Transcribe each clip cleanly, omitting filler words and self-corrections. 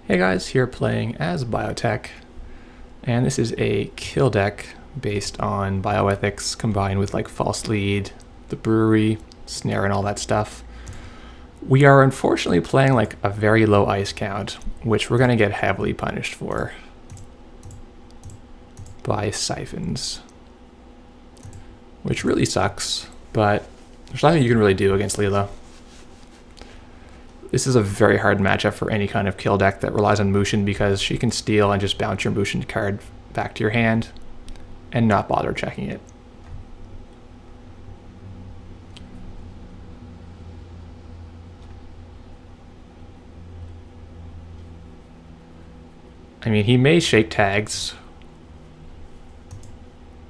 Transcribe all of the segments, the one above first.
Hey guys, here playing as Biotech, and this is a kill deck based on bioethics combined with like false lead, the brewery, snare, and all that stuff. We are unfortunately playing like a very low ice count, which we're going to get heavily punished for by siphons, which really sucks, but there's nothing you can really do against Leela. This is a very hard matchup for any kind of kill deck that relies on Mushin because she can steal and just bounce your Mushin card back to your hand and not bother checking it. I mean, he may shake tags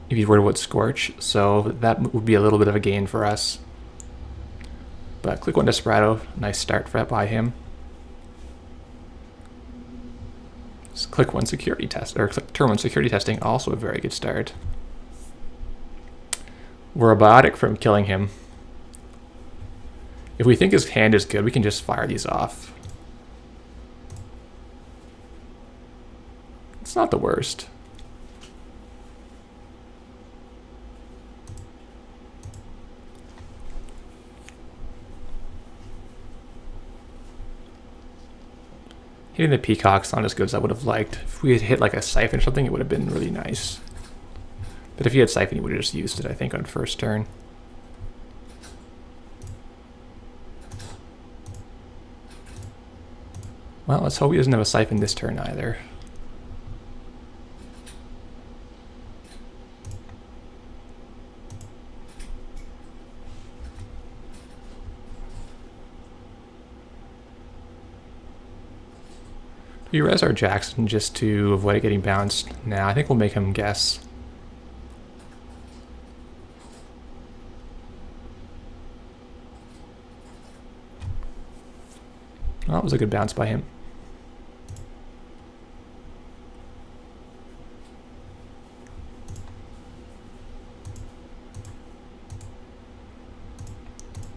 if he's worried about Scorch, so that would be a little bit of a gain for us. But click 1 Desperado, nice start by him. Just click 1 security test, or click turn 1 security testing, also a very good start. We're abiotic from killing him. If we think his hand is good, we can just fire these off. It's not the worst. Hitting the Peacock's not as good as I would have liked. If we had hit like a Siphon or something, it would have been really nice. But if he had Siphon, he would have just used it, I think, on first turn. Well, let's hope he doesn't have a Siphon this turn either. We res our Jackson just to avoid it getting bounced. Nah, I think we'll make him guess. Well, that was a good bounce by him.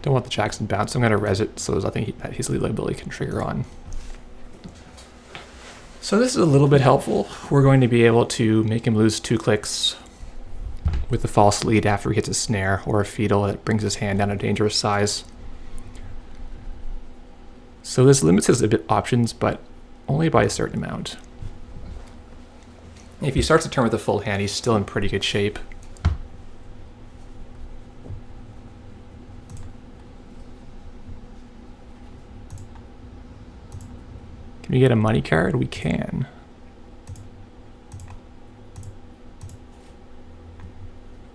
Don't want the Jackson bounce, so I'm going to res it so there's nothing that his Leela ability can trigger on. So this is a little bit helpful. We're going to be able to make him lose 2 clicks with the false lead after he hits a snare or a fetal that brings his hand down a dangerous size. So this limits his options, but only by a certain amount. If he starts the turn with a full hand, he's still in pretty good shape. Can we get a money card? We can.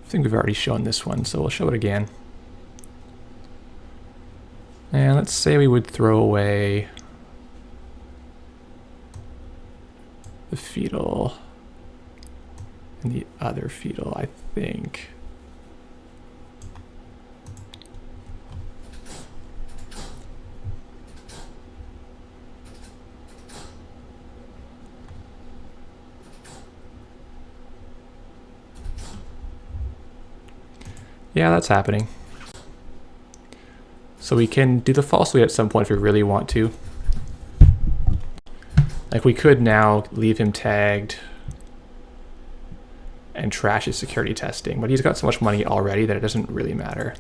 I think we've already shown this one, so we'll show it again. And let's say we would throw away the fetal and the other fetal, I think. Yeah, that's happening. So we can do the false lead at some point if we really want to. Like we could now leave him tagged and trash his security testing, but he's got so much money already that it doesn't really matter.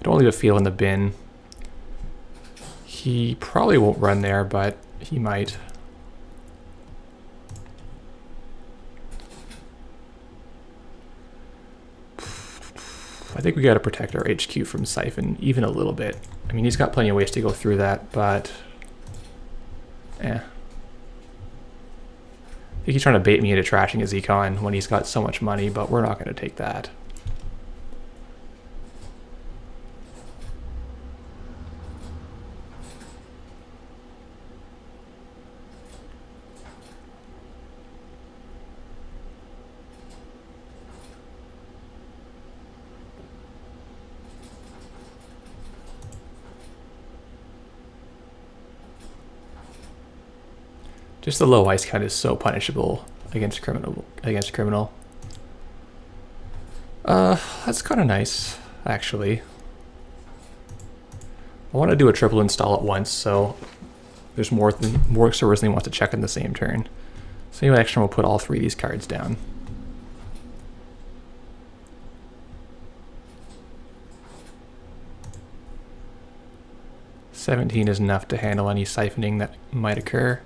I don't leave a feel in the bin. He probably won't run there, but he might. I think we got to protect our HQ from Siphon even a little bit. I mean, he's got plenty of ways to go through that, but I think he's trying to bait me into trashing his econ when he's got so much money, but we're not going to take that. Just the low ice count is so punishable against criminal. That's kind of nice, actually. I want to do a triple install at once, so there's more servers than he wants to check in the same turn. So anyway, actually we'll put all 3 of these cards down. $17 is enough to handle any siphoning that might occur.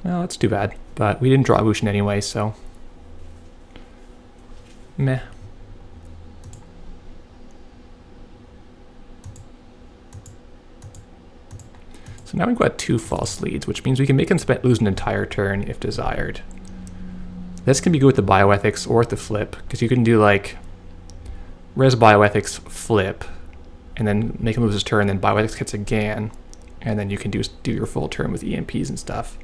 Well, that's too bad, but we didn't draw Wushin anyway, so meh. So now we've got 2 false leads, which means we can make him lose an entire turn if desired. This can be good with the bioethics or with the flip, because you can do like res bioethics flip, and then make him lose his turn, then bioethics hits again, and then you can do your full turn with EMPs and stuff.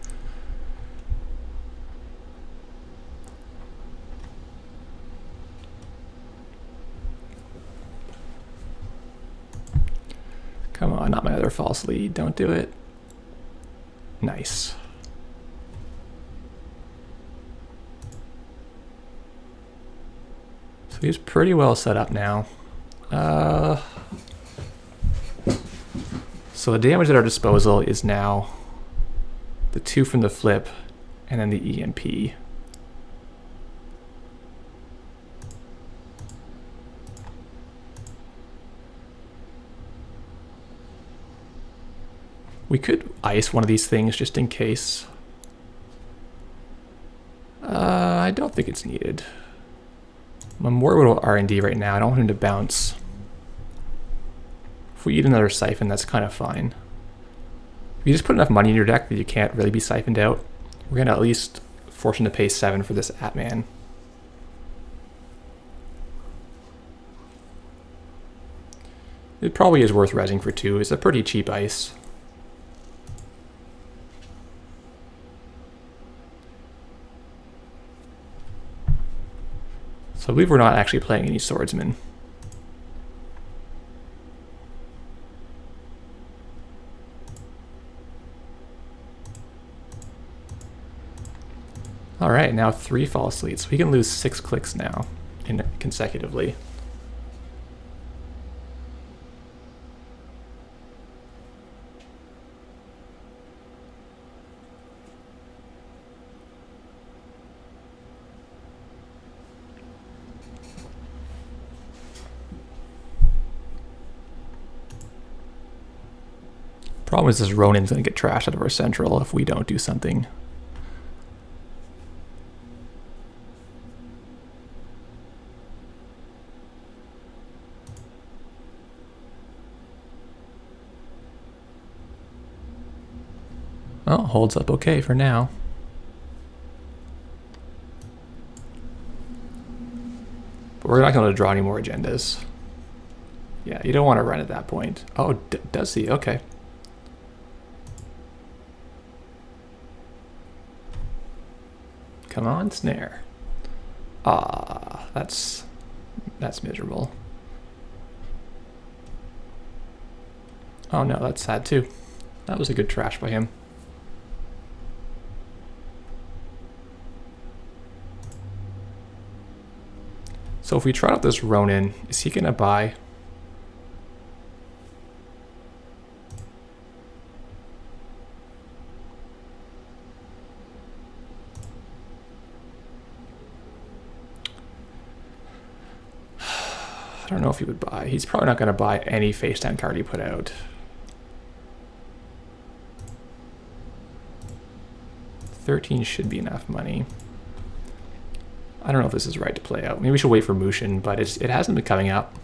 Come on, not my other false lead. Don't do it. Nice. So he's pretty well set up now. So the damage at our disposal is now the 2 from the flip and then the EMP. We could ice one of these things just in case. I don't think it's needed. I'm worried about R&D right now. I don't want him to bounce. If we eat another siphon, that's kind of fine. If you just put enough money in your deck that you can't really be siphoned out, we're going to at least force him to pay 7 for this Atman. It probably is worth resing for 2. It's a pretty cheap ice. So I believe we're not actually playing any swordsmen. All right, now 3 false leads. We can lose 6 clicks now consecutively. Problem is this Ronin's going to get trashed out of our central if we don't do something. Well, holds up okay for now. But we're not going to draw any more agendas. Yeah, you don't want to run at that point. Oh, does he? Okay. Come on, snare. Ah, that's miserable. Oh no, that's sad too. That was a good trash by him. So if we try out this Ronin, is he gonna buy? I don't know if he would buy. He's probably not going to buy any face down card he put out. 13 should be enough money. I don't know if this is right to play out. Maybe we should wait for Mushin, but it hasn't been coming up.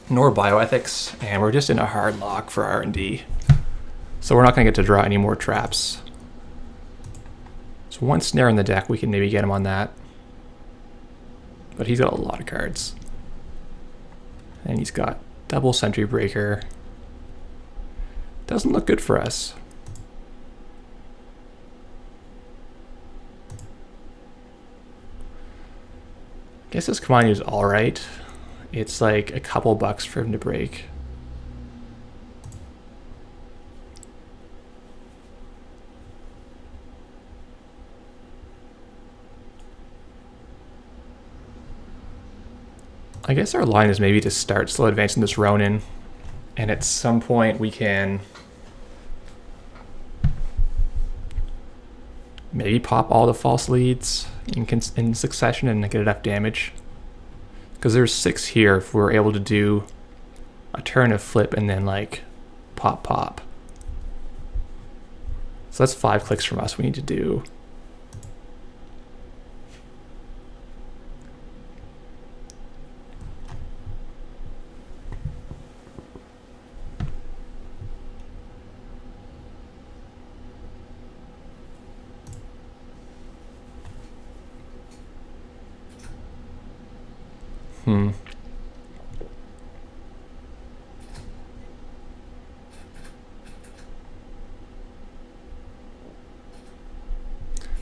Nor bioethics, and we're just in a hard lock for R&D. So we're not going to get to draw any more traps. So 1 snare in the deck, we can maybe get him on that. But he's got a lot of cards. And he's got double Sentry Breaker. Doesn't look good for us. Guess this command is alright. it's like a couple bucks for him to break. I guess our line is maybe to start slow advancing this Ronin, and at some point we can maybe pop all the false leads in succession and get enough damage. Because there's 6 here if we're able to do a turn of flip and then like pop. So that's 5 clicks from us we need to do.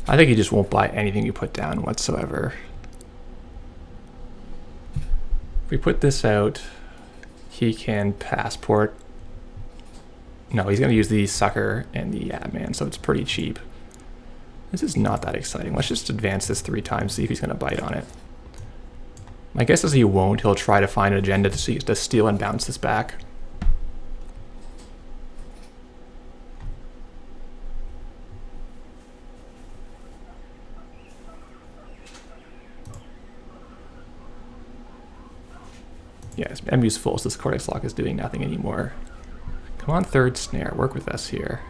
I think he just won't buy anything you put down whatsoever. If we put this out, he can passport. No, he's going to use the sucker and the man, so it's pretty cheap. This is not that exciting. Let's just advance this 3 times, see if he's going to bite on it. My guess is he won't. He'll try to find an agenda to steal and bounce this back. Yes, MU's full, so this Cortex Lock is doing nothing anymore. Come on, 3rd snare, work with us here.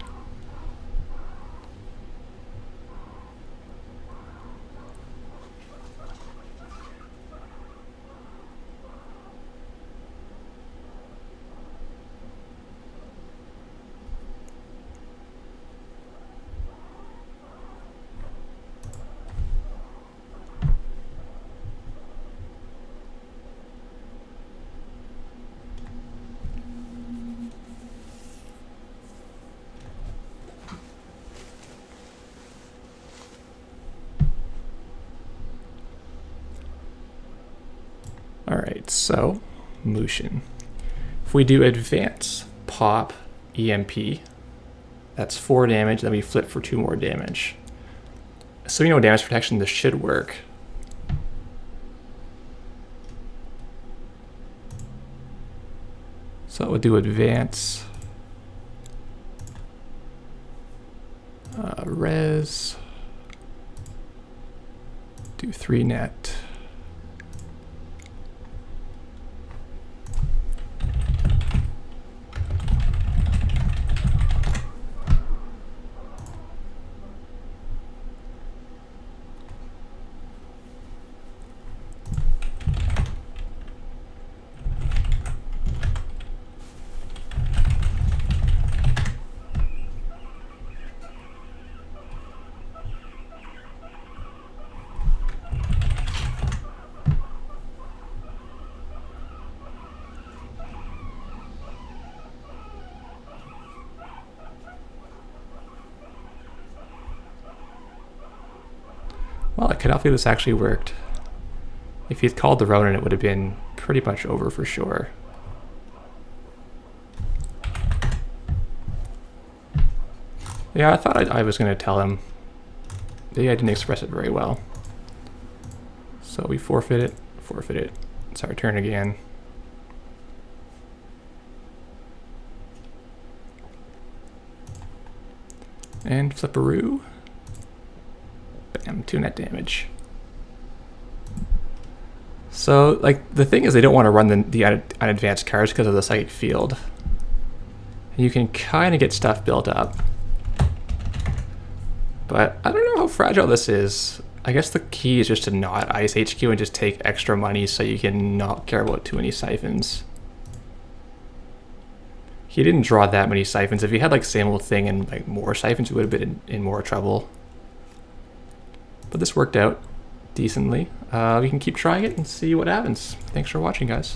Alright, so Mushin. If we do advance, pop, EMP, that's 4 damage, then we flip for 2 more damage. So you know damage protection, this should work. So we'll do advance, res, do 3 net. Well, I cannot believe this actually worked. If he'd called the Ronin, it would have been pretty much over for sure. Yeah, I thought I was going to tell him. Maybe I didn't express it very well. So we forfeit it. It's our turn again. And flipperoo. Bam, 2 net damage. So, like, the thing is they don't want to run the unadvanced cards because of the psychic field. You can kind of get stuff built up. But I don't know how fragile this is. I guess the key is just to not ice HQ and just take extra money so you can not care about too many siphons. He didn't draw that many siphons. If he had like same old thing and like more siphons, we would have been in more trouble. But this worked out decently. We can keep trying it and see what happens. Thanks for watching, guys.